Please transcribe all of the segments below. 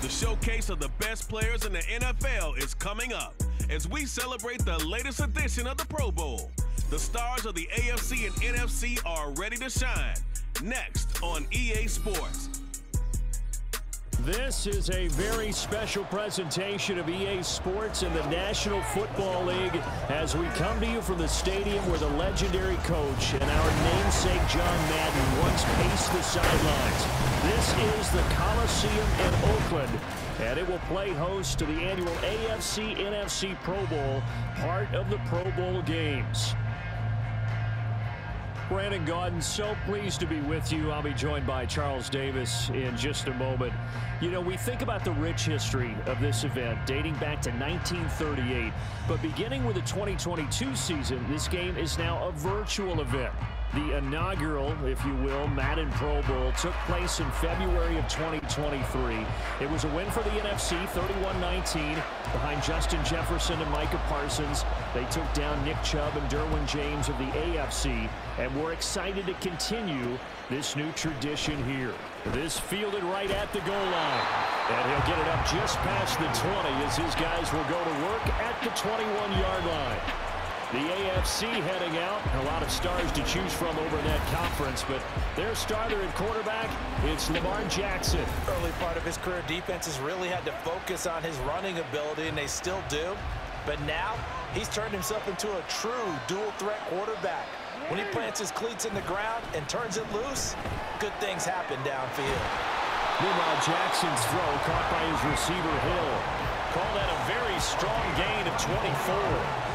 The showcase of the best players in the NFL is coming up as we celebrate the latest edition of the Pro Bowl. The stars of the AFC and NFC are ready to shine. Next on EA Sports. This is a very special presentation of EA Sports and the National Football League as we come to you from the stadium where the legendary coach and our namesake John Madden once paced the sidelines. This is the Coliseum in Oakland, and it will play host to the annual AFC-NFC Pro Bowl, part of the Pro Bowl games. Brandon Gaudin, so pleased to be with you. I'll be joined by Charles Davis in just a moment. You know, we think about the rich history of this event dating back to 1938, but beginning with the 2022 season, this game is now a virtual event. The inaugural, if you will, Madden Pro Bowl took place in February of 2023. It was a win for the NFC, 31-19, behind Justin Jefferson and Micah Parsons. They took down Nick Chubb and Derwin James of the AFC, and we're excited to continue this new tradition here. This fielded right at the goal line, and he'll get it up just past the 20 as his guys will go to work at the 21-yard line. The AFC heading out. A lot of stars to choose from over in that conference, but their starter at quarterback, it's Lamar Jackson. Early part of his career, defenses really had to focus on his running ability, and they still do. But now, he's turned himself into a true dual-threat quarterback. When he plants his cleats in the ground and turns it loose, good things happen downfield. Meanwhile, Jackson's throw caught by his receiver, Hill. Call that a very strong gain of 24.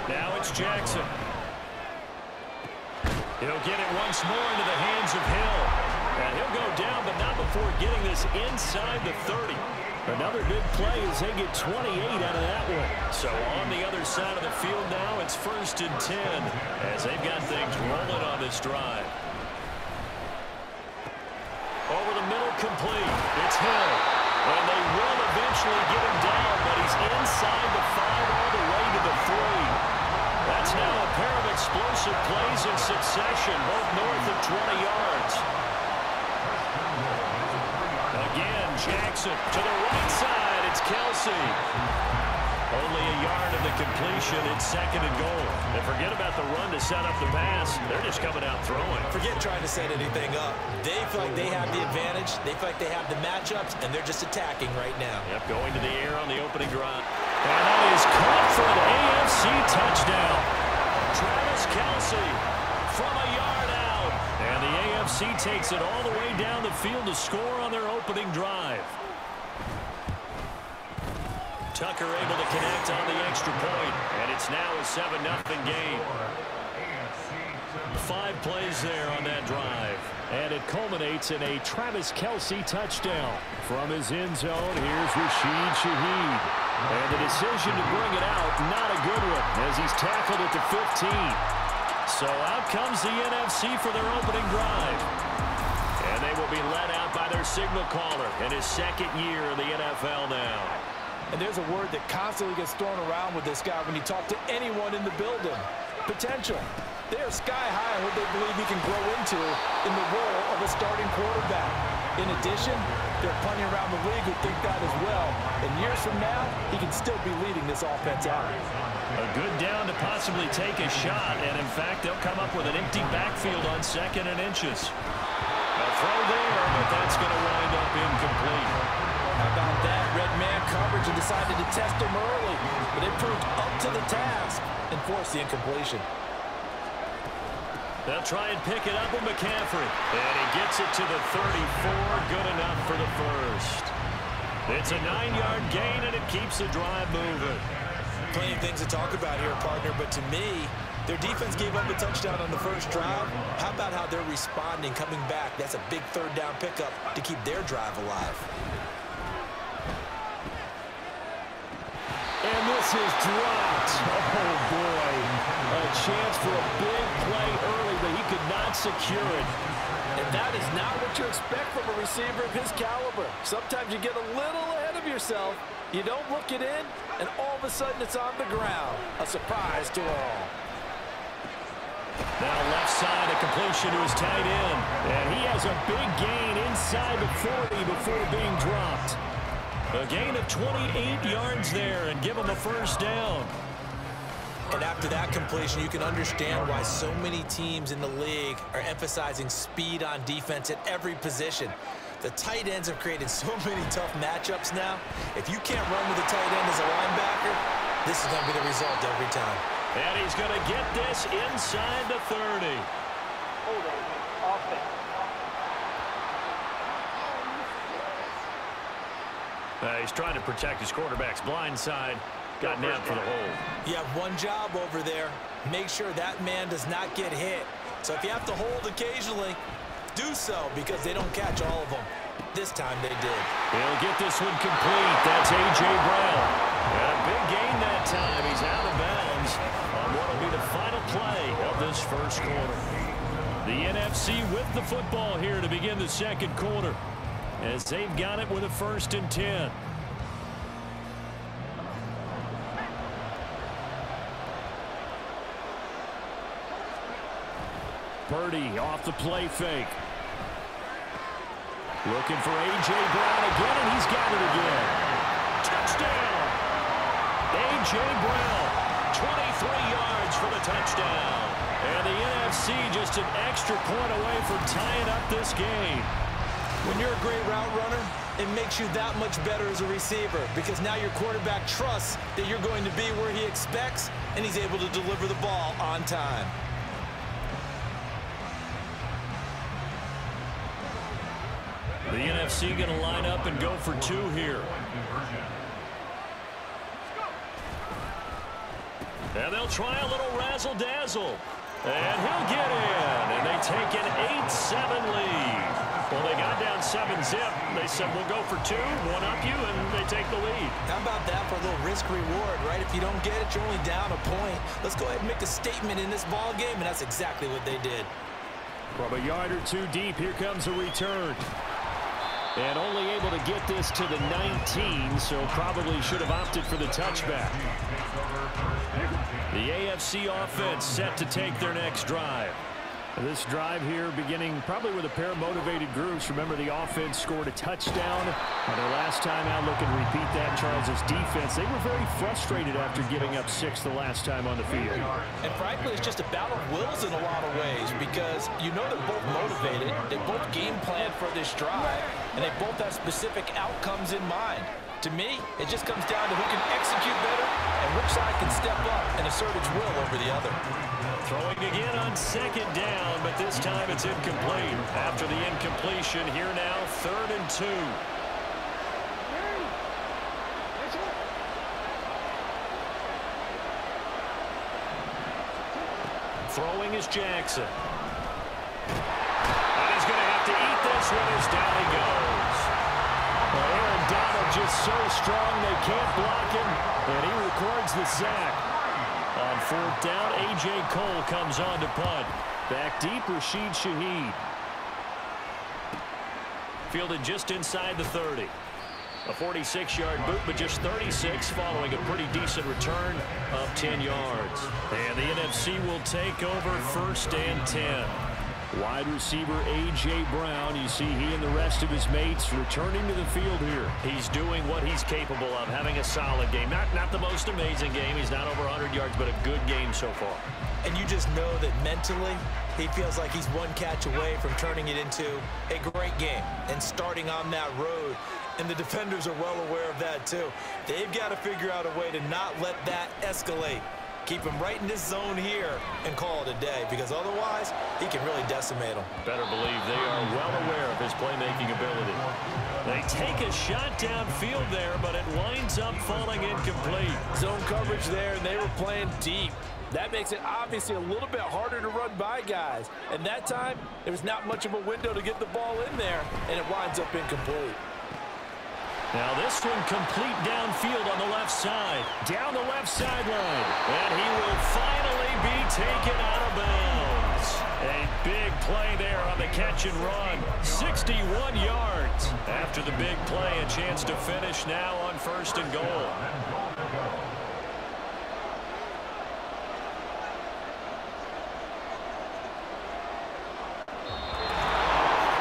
Now it's Jackson. He'll get it once more into the hands of Hill. And he'll go down, but not before getting this inside the 30. Another big play as they get 28 out of that one. So on the other side of the field now, it's 1st and 10 as they've got things rolling on this drive. Over the middle, complete. It's Hill. And they will eventually get him down, but he's inside the 5 all the way to the 3. That's now a pair of explosive plays in succession, both north of 20 yards. Again, Jackson to the right side. It's Kelsey. Only a yard of the completion. It's 2nd and goal. And forget about the run to set up the pass. They're just coming out throwing. Forget trying to set anything up. They feel like they have the advantage. They feel like they have the matchups, and they're just attacking right now. Yep, going to the air on the opening drive. And that is caught for an AFC touchdown. Travis Kelsey from a yard out. And the AFC takes it all the way down the field to score on their opening drive. Tucker able to connect on the extra point, and it's now a 7-0 game. 5 plays there on that drive, and it culminates in a Travis Kelsey touchdown. From his end zone, here's Rashid Shaheed. And the decision to bring it out, not a good one, as he's tackled at the 15. So out comes the NFC for their opening drive. And they will be led out by their signal caller in his 2nd year in the NFL now. And there's a word that constantly gets thrown around with this guy when you talk to anyone in the building. Potential. They are sky high on what they believe he can grow into in the role of a starting quarterback. In addition, there are plenty around the league who think that as well. And years from now, he can still be leading this offense out. A good down to possibly take a shot, and in fact, they'll come up with an empty backfield on 2nd and inches. A throw there, but that's going to wind up incomplete. How about that? Red man coverage and decided to test him early, but it proved up to the task and forced the incompletion. They'll try and pick it up with McCaffrey. And he gets it to the 34. Good enough for the first. It's a 9-yard gain, and it keeps the drive moving. Plenty of things to talk about here, partner, but to me, their defense gave up a touchdown on the first drive. How about how they're responding, coming back? That's a big 3rd down pickup to keep their drive alive. And this is dropped. Oh, boy. A chance for a big play early, but he could not secure it. And that is not what you expect from a receiver of his caliber. Sometimes you get a little ahead of yourself. You don't look it in, and all of a sudden it's on the ground. A surprise to all. Now left side, a completion to his tight end. And he has a big gain inside the 40 before being dropped. A gain of 28 yards there and give him a first down. And after that completion, you can understand why so many teams in the league are emphasizing speed on defense at every position. The tight ends have created so many tough matchups now. If you can't run with a tight end as a linebacker, this is going to be the result every time. And he's going to get this inside the 30. He's trying to protect his quarterback's blind side. Got nabbed for the hold. You have one job over there. Make sure that man does not get hit. So if you have to hold occasionally, do so because they don't catch all of them. This time they did. He'll get this one complete. That's A.J. Brown. And a big gain that time. He's out of bounds on what will be the final play of this first quarter. The NFC with the football here to begin the second quarter, as they've got it with a 1st and 10. Purdy off the play fake. Looking for A.J. Brown again, and he's got it again. Touchdown! A.J. Brown, 23 yards for the touchdown. And the NFC just an extra point away from tying up this game. When you're a great route runner, it makes you that much better as a receiver because now your quarterback trusts that you're going to be where he expects, and he's able to deliver the ball on time. The NFC going to line up and go for 2 here. And they'll try a little razzle-dazzle. And he'll get in. And they take an 8-7 lead. Well, they got down 7-zip. They said, we'll go for 2, one up you, and they take the lead. How about that for a little risk-reward, right? If you don't get it, you're only down a point. Let's go ahead and make a statement in this ball game, and that's exactly what they did. From a yard or 2 deep, here comes a return. And only able to get this to the 19, so probably should have opted for the touchback. The AFC offense set to take their next drive. This drive here beginning probably with a pair of motivated groups. Remember, the offense scored a touchdown on their last time out. Looking to repeat that. Charles's defense, they were very frustrated after giving up 6 the last time on the field. And frankly, it's just a battle of wills in a lot of ways because you know they're both motivated. They both game planned for this drive, and they both have specific outcomes in mind. To me, it just comes down to who can execute better and which side can step up and assert its will over the other. Throwing again on 2nd down, but this time it's incomplete. After the incompletion, here now, 3rd and 2. Throwing is Jackson. And he's going to have to eat this one as down he goes. Well, Aaron Donald just so strong they can't block him, and he records the sack. On 4th down, A.J. Cole comes on to punt. Back deep, Rashid Shaheed. Fielded just inside the 30. A 46-yard boot, but just 36 following a pretty decent return of 10 yards. And the NFC will take over 1st and 10. Wide receiver A.J. Brown, you see he and the rest of his mates returning to the field here. He's doing what he's capable of, having a solid game. Not the most amazing game. He's not over 100 yards, but a good game so far. And you just know that mentally, he feels like he's one catch away from turning it into a great game and starting on that road. And the defenders are well aware of that, too. They've got to figure out a way to not let that escalate. Keep him right in this zone here and call it a day, because otherwise he can really decimate them. Better believe they are well aware of his playmaking ability. They take a shot downfield there, but it winds up falling incomplete. Zone coverage there, and they were playing deep. That makes it obviously a little bit harder to run by guys. And that time, there was not much of a window to get the ball in there, and it winds up incomplete. Now this one complete downfield on the left side. Down the left sideline. And he will finally be taken out of bounds. A big play there on the catch and run. 61 yards. After the big play, a chance to finish now on 1st and goal.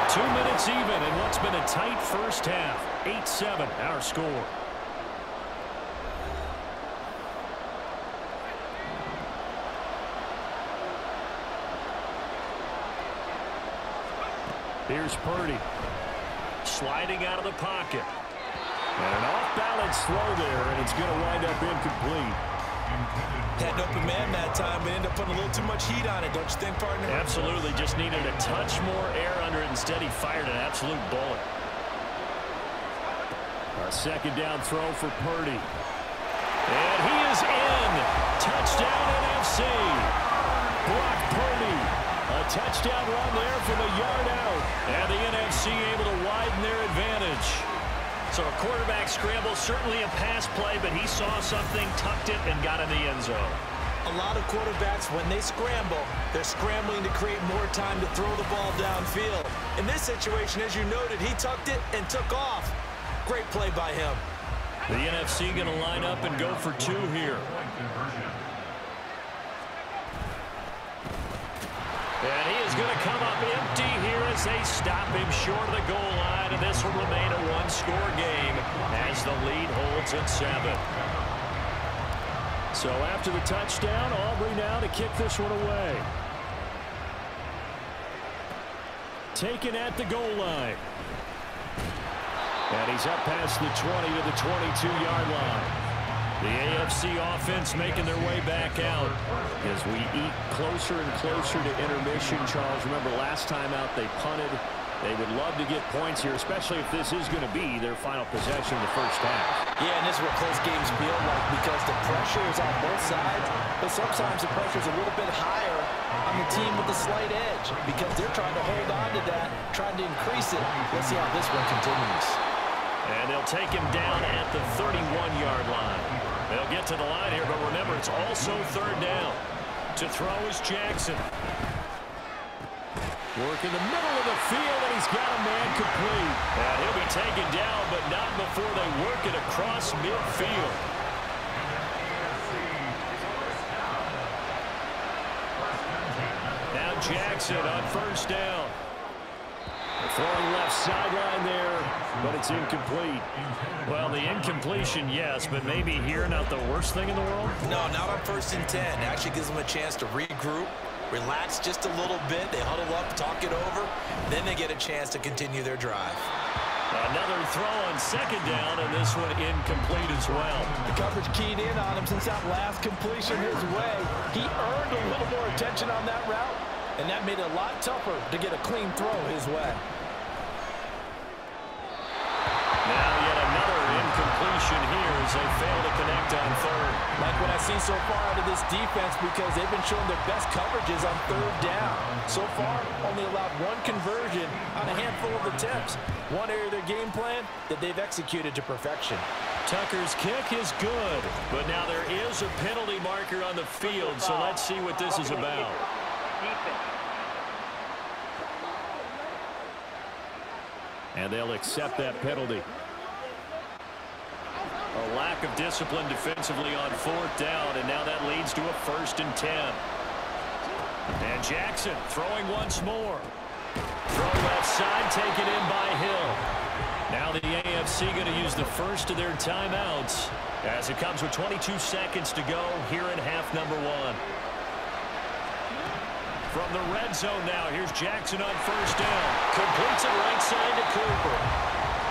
2 minutes even in what's been a tight first half. 8-7 our score. Here's Purdy. Sliding out of the pocket. And an off-balance throw there, and it's going to wind up incomplete. Had an open man that time, but ended up putting a little too much heat on it, don't you think, partner? Absolutely. Just needed a touch more air under it. Instead, he fired an absolute bullet. A second down throw for Purdy. And he is in. Touchdown, NFC. Brock Purdy. A touchdown run there from a yard out. And the NFC able to widen their advantage. So a quarterback scramble, certainly a pass play, but he saw something, tucked it, and got in the end zone. A lot of quarterbacks, when they scramble, they're scrambling to create more time to throw the ball downfield. In this situation, as you noted, he tucked it and took off. Great play by him. The NFC going to line up and go for 2 here. And he is going to come up empty here as they stop him short of the goal line. And this will remain a one-score game as the lead holds at 7. So after the touchdown, Aubrey now to kick this one away. Taken at the goal line. And he's up past the 20 to the 22-yard line. The AFC offense making their way back out as we eat closer and closer to intermission. Charles, remember last time out they punted. They would love to get points here, especially if this is going to be their final possession of the first half. Yeah, and this is what close games feel like because the pressure is on both sides, but sometimes the pressure is a little bit higher on the team with the slight edge because they're trying to hold on to that, trying to increase it. Let's see how this one continues. And they'll take him down at the 31-yard line. They'll get to the line here, but remember, it's also third down. To throw is Jackson. Work in the middle of the field, and he's got a man complete. And he'll be taken down, but not before they work it across midfield. Now Jackson on first down. Throwing left sideline there, but it's incomplete. Well, the incompletion, yes, but maybe here not the worst thing in the world? No, not on 1st and 10. It actually gives them a chance to regroup, relax just a little bit. They huddle up, talk it over, then they get a chance to continue their drive. Another throw on second down, and this one incomplete as well. The coverage keyed in on him since that last completion his way. He earned a little more attention on that route, and that made it a lot tougher to get a clean throw his way. Now yet another incompletion here as they fail to connect on third. Like what I've seen so far out of this defense because they've been showing their best coverages on third down. So far, only allowed one conversion on a handful of attempts. One area of their game plan that they've executed to perfection. Tucker's kick is good, but now there is a penalty marker on the field, so let's see what this is about. And they'll accept that penalty. A lack of discipline defensively on fourth down, and now that leads to a 1st and 10. And Jackson throwing once more. Throw left side, taken in by Hill. Now the AFC going to use the first of their timeouts as it comes with 22 seconds to go here in half number 1. From the red zone now, here's Jackson on first down. Completes it right side to Cooper.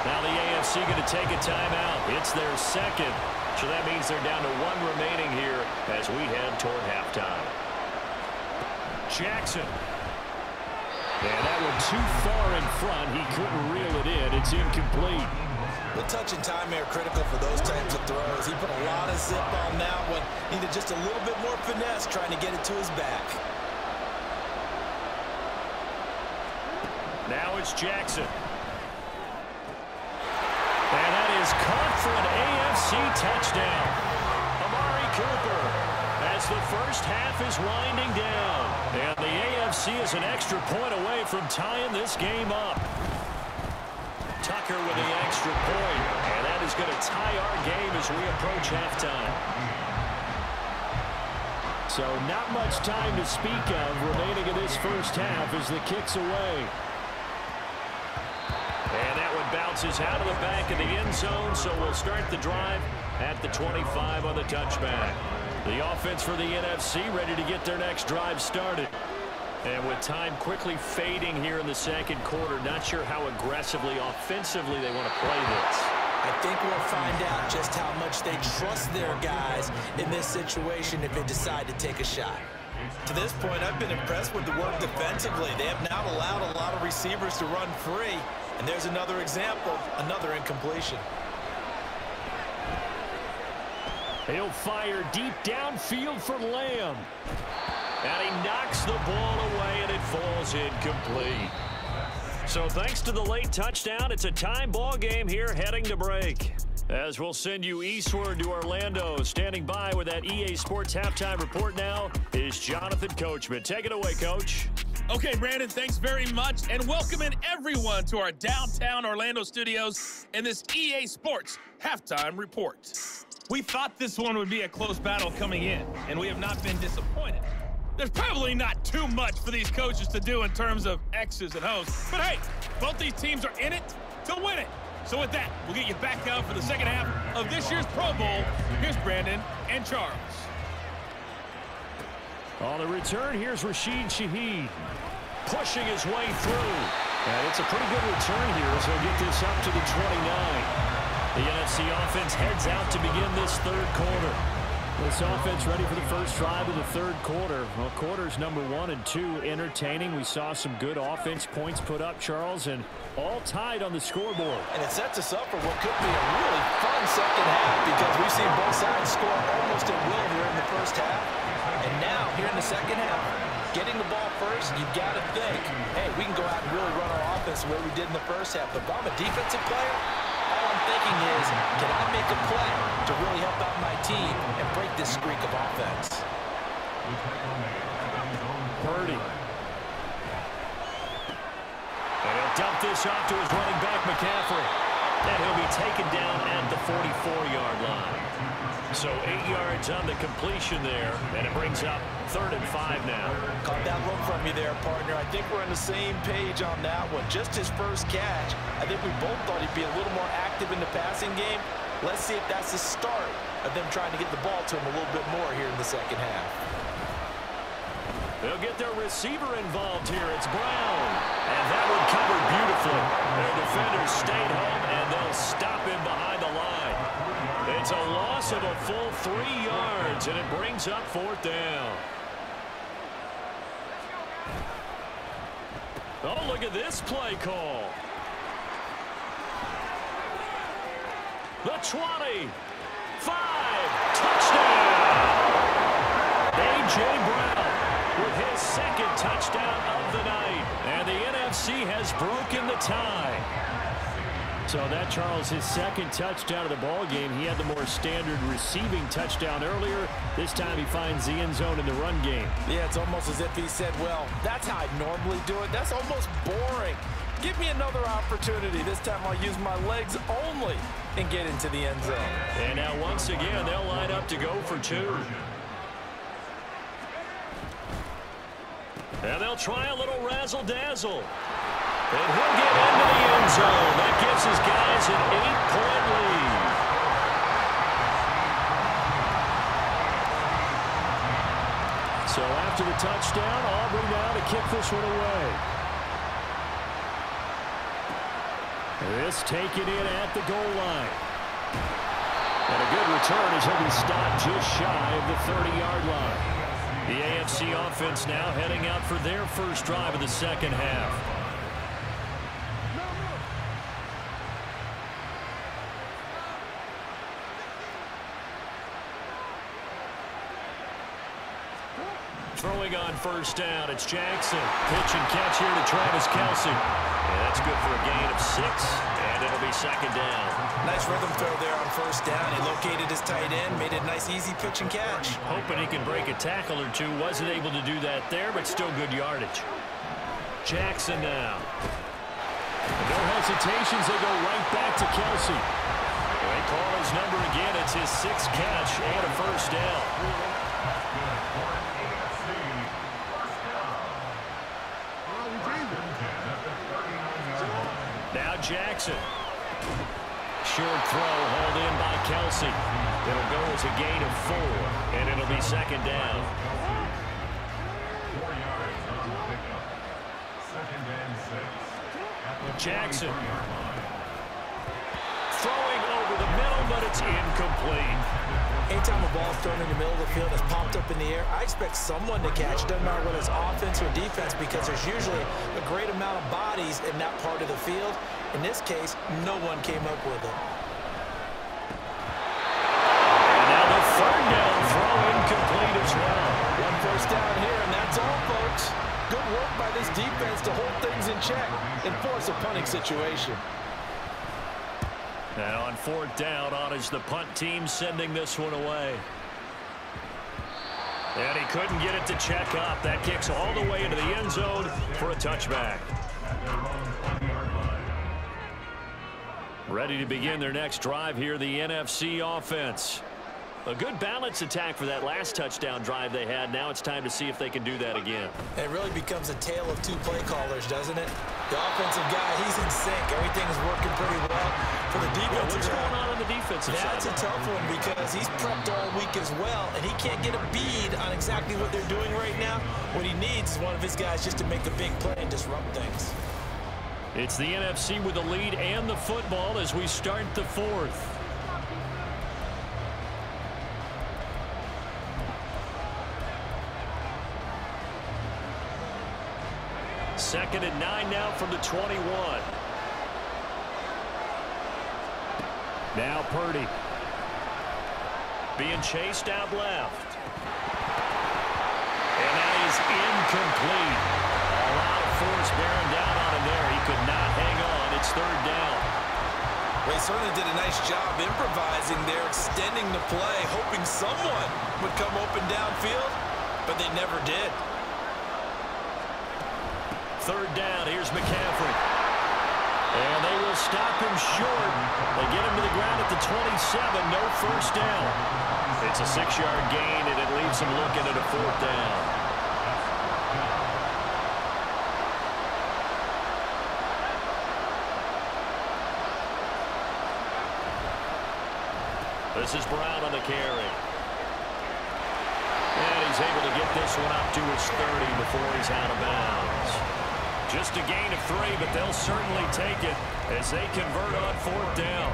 Now the AFC going to take a timeout. It's their second, so that means they're down to 1 remaining here as we head toward halftime. Jackson. And that one too far in front. He couldn't reel it in. It's incomplete. The touch and time are critical for those types of throws. He put a lot of zip on that one. Needed just a little bit more finesse trying to get it to his back. Now it's Jackson. And that is caught for an AFC touchdown. Amari Cooper as the first half is winding down. And the AFC is an extra point away from tying this game up. Tucker with the extra point. And that is going to tie our game as we approach halftime. So not much time to speak of remaining in this first half as the kick's away. bounces out of the back of the end zone, so we'll start the drive at the 25 on the touchback. The offense for the NFC ready to get their next drive started. And with time quickly fading here in the second quarter, not sure how aggressively, offensively they want to play this. I think we'll find out just how much they trust their guys in this situation if they decide to take a shot. To this point, I've been impressed with the work defensively. They have not allowed a lot of receivers to run free. And there's another example, another incompletion. He'll fire deep downfield for Lamb. And he knocks the ball away, and it falls incomplete. So thanks to the late touchdown, it's a time ball game here heading to break. As we'll send you eastward to Orlando. Standing by with that EA Sports Halftime Report now is Jonathan Coachman. Take it away, Coach. Okay, Brandon, thanks very much. And welcome in everyone to our downtown Orlando studios and this EA Sports Halftime Report. We thought this one would be a close battle coming in, and we have not been disappointed. There's probably not too much for these coaches to do in terms of X's and O's. But hey, both these teams are in it to win it. So with that, we'll get you back out for the second half of this year's Pro Bowl. Here's Brandon and Charles. On the return, here's Rashid Shaheed pushing his way through. And it's a pretty good return here as he'll get this up to the 29. The NFC offense heads out to begin this third quarter. This offense ready for the first drive of the third quarter. Well, quarters number 1 and 2 entertaining. We saw some good offense points put up, Charles, and all tied on the scoreboard. And it sets us up for what could be a really fun second half because we've seen both sides score almost at will here in the first half. And now, here in the second half, getting the ball first, you've got to think, hey, we can go out and really run our offense the way we did in the first half. But if I'm a defensive player, all I'm thinking is, can I make a play to really help out my team and break this streak of offense? Purdy. And he'll dump this off to his running back, McCaffrey. And he'll be taken down at the 44-yard line. So 8 yards on the completion there, and it brings up 3rd and 5 now. Caught that look from you there, partner. I think we're on the same page on that one. Just his first catch. I think we both thought he'd be a little more active in the passing game. Let's see if that's the start of them trying to get the ball to him a little bit more here in the second half. They'll get their receiver involved here. It's Brown. And that one covered beautifully. Their defenders stayed home, and they'll stop him behind the line. It's a loss of a full 3 yards, and it brings up 4th down. Oh, look at this play call. The 20. 5. Touchdown. A.J. Brown with his second touchdown of the night. And the NFC has broken the tie. So that, Charles, his second touchdown of the ball game. He had the more standard receiving touchdown earlier. This time he finds the end zone in the run game. Yeah, it's almost as if he said, well, that's how I normally do it. That's almost boring. Give me another opportunity. This time I'll use my legs only and get into the end zone. And now once again, they'll line up to go for 2. And they'll try a little razzle-dazzle. And he'll get into the end zone. That gives his guys an 8-point lead. So after the touchdown, Aubrey now to kick this one away. This taken in at the goal line. And a good return as he'll be stopped just shy of the 30-yard line. The AFC offense now heading out for their first drive of the second half. Throwing on first down, it's Jackson. Pitch and catch here to Travis Kelce. And that's good for a gain of 6, and it'll be second down. Nice rhythm throw there on first down. He located his tight end, made it a nice, easy pitch and catch. Hoping he can break a tackle or two. Wasn't able to do that there, but still good yardage. Jackson now. No hesitations, they go right back to Kelce. They call his number again. It's his 6th catch and a first down. Now Jackson. Short throw hauled in by Kelsey. It'll go as a gain of 4, and it'll be second down. Jackson. Throwing over the middle, but it's incomplete. Anytime a ball's thrown in the middle of the field, it's popped up in the air, I expect someone to catch. Doesn't matter whether it's offense or defense, because there's usually a great amount of bodies in that part of the field. In this case, no one came up with it. And now the third down throw incomplete as well. One first down here, and that's all, folks. Good work by this defense to hold things in check and force a punting situation. And on fourth down, on is the punt team sending this one away. And he couldn't get it to check up. That kicks all the way into the end zone for a touchback. Ready to begin their next drive here, the NFC offense. A good balance attack for that last touchdown drive they had. Now it's time to see if they can do that again. It really becomes a tale of two play callers, doesn't it? The offensive guy, he's in sync. Everything's working pretty well. For the defensive what's going on the defensive side? That's a tough one because he's prepped all week as well, and he can't get a bead on exactly what they're doing right now. What he needs is one of his guys just to make a big play and disrupt things. It's the NFC with the lead and the football as we start the fourth. Second and 9 now from the 21. Now Purdy. Being chased out left. And that is incomplete. A lot of force bearing down on him there. He could not hang on. It's third down. Well, he certainly did a nice job improvising there, extending the play, hoping someone would come open downfield, but they never did. Third down, here's McCaffrey. And they will stop him short. They get him to the ground at the 27, no first down. It's a 6-yard gain, and it leaves him looking at a fourth down. This is Brown on the carry. And he's able to get this one up to his 30 before he's out of bounds. Just a gain of 3, but they'll certainly take it as they convert on fourth down.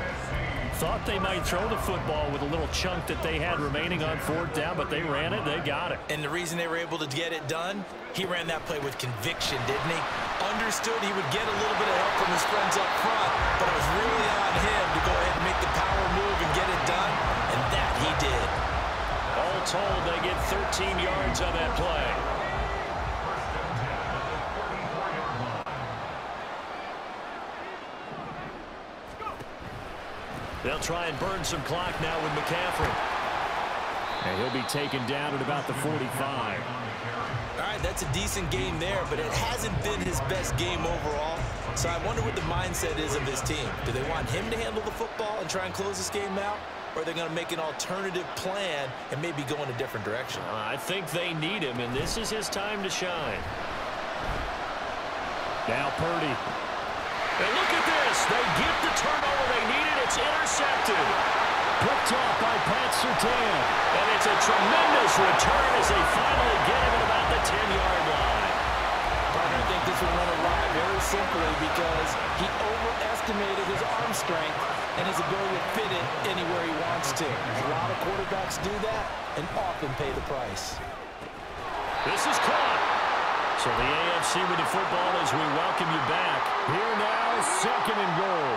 Thought they might throw the football with a little chunk that they had remaining on fourth down, but they ran it, they got it. And the reason they were able to get it done, he ran that play with conviction, didn't he? Understood he would get a little bit of help from his friends up front, but it was really on him to go ahead and make the power move and get it done, and that he did. All told, they get 13 yards on that play. They'll try and burn some clock now with McCaffrey. And he'll be taken down at about the 45. All right, that's a decent game there, but it hasn't been his best game overall. So I wonder what the mindset is of his team. Do they want him to handle the football and try and close this game out? Or are they going to make an alternative plan and maybe go in a different direction? I think they need him, and this is his time to shine. Now Purdy. And look at this. They get the turnover they needed. It's intercepted. Picked off by Pat Surtain. And it's a tremendous return as they finally get him at about the 10-yard line. Partner, I think this would run awry very simply because he overestimated his arm strength and his ability to fit it anywhere he wants to. A lot of quarterbacks do that and often pay the price. This is caught. So the AFC with the football as we welcome you back. Here now, second and goal.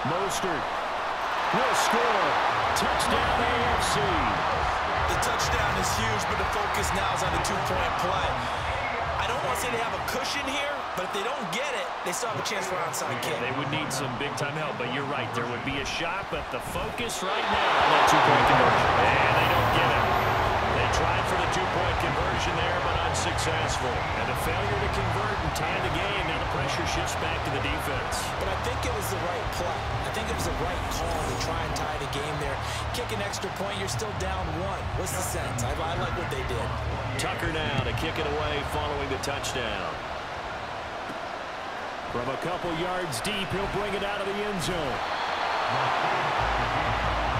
Mostert will score. Touchdown AFC. The touchdown is huge, but the focus now is on the two-point play. I don't want to say they have a cushion here, but if they don't get it, they still have a chance for an onside kick. They would need some big-time help, but you're right. There would be a shot, but the focus right now on that two-point conversion. And they don't get it. They tried for the two-point conversion there, but unsuccessful. And a failure to convert and tie the game. Now the pressure shifts back to the defense. But I think it was the right play. I think it was the right call to try and tie the game there. Kick an extra point, you're still down 1. What's the sense? I like what they did. Tucker now to kick it away following the touchdown. From a couple yards deep, he'll bring it out of the end zone.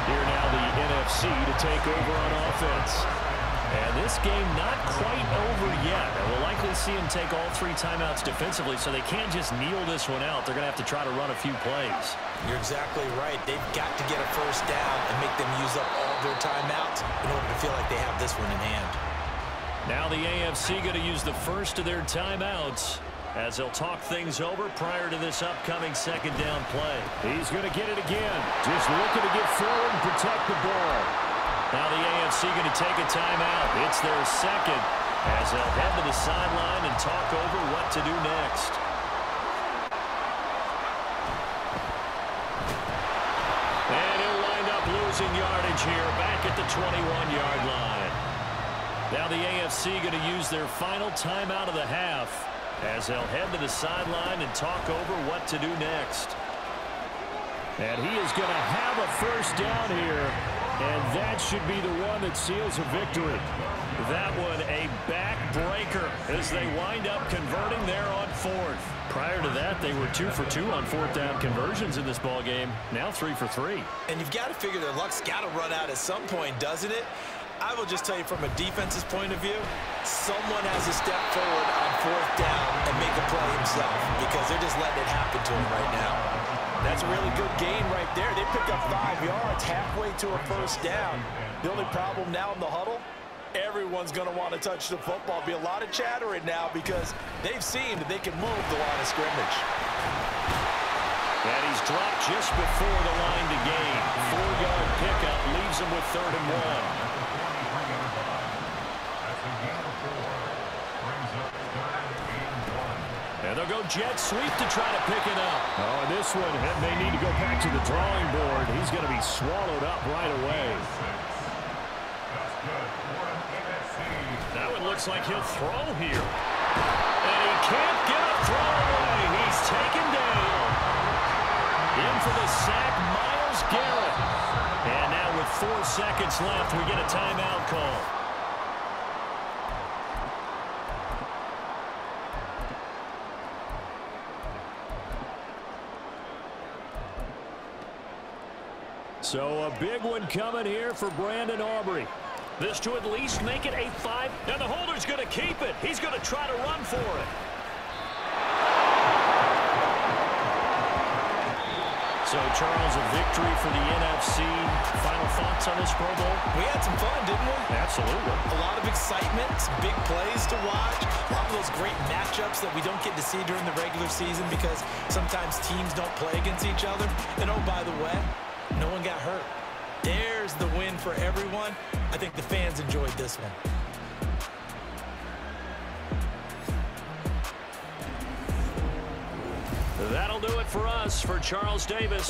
Here now the NFC to take over on offense. And this game not quite over yet. And we'll likely see him take all 3 timeouts defensively, so they can't just kneel this one out. They're going to have to try to run a few plays. You're exactly right. They've got to get a first down and make them use up all their timeouts in order to feel like they have this one in hand. Now the AFC going to use the first of their timeouts as they'll talk things over prior to this upcoming second down play. He's going to get it again. Just looking to get forward and protect the ball. Now the AFC going to take a timeout. It's their second as they'll head to the sideline and talk over what to do next. And he'll wind up losing yardage here back at the 21-yard line. Now the AFC going to use their final timeout of the half as they'll head to the sideline and talk over what to do next. And he is going to have a first down here, and that should be the one that seals a victory. That one a backbreaker as they wind up converting there on 4th. Prior to that, they were 2 for 2 on 4th down conversions in this ball game. Now 3 for 3. And you've got to figure their luck's got to run out at some point, doesn't it? I will just tell you from a defense's point of view, someone has to step forward on 4th down and make a play himself because they're just letting it happen to him right now. That's a really good gain right there. They pick up 5 yards halfway to a first down. The only problem now in the huddle, everyone's going to want to touch the football. Be a lot of chattering now because they've seen that they can move the line of scrimmage. And he's dropped just before the line to gain. 4-yard pickup leaves him with 3rd and 1. And they'll go jet sweep to try to pick it up. Oh, and this one, they need to go back to the drawing board. He's going to be swallowed up right away. Now it looks like he'll throw here. And he can't get a throw away. He's taken down. In for the sack, Myles Garrett. And now with 4 seconds left, we get a timeout call. So a big one coming here for Brandon Aubrey. This to at least make it a 5. And the holder's going to keep it. He's going to try to run for it. So, Charles, a victory for the NFC. Final thoughts on this Pro Bowl? We had some fun, didn't we? Absolutely. A lot of excitement, some big plays to watch, a lot of those great matchups that we don't get to see during the regular season because sometimes teams don't play against each other. And, oh, by the way, no one got hurt. There's the win for everyone. I think the fans enjoyed this one. That'll do it for us. For Charles Davis,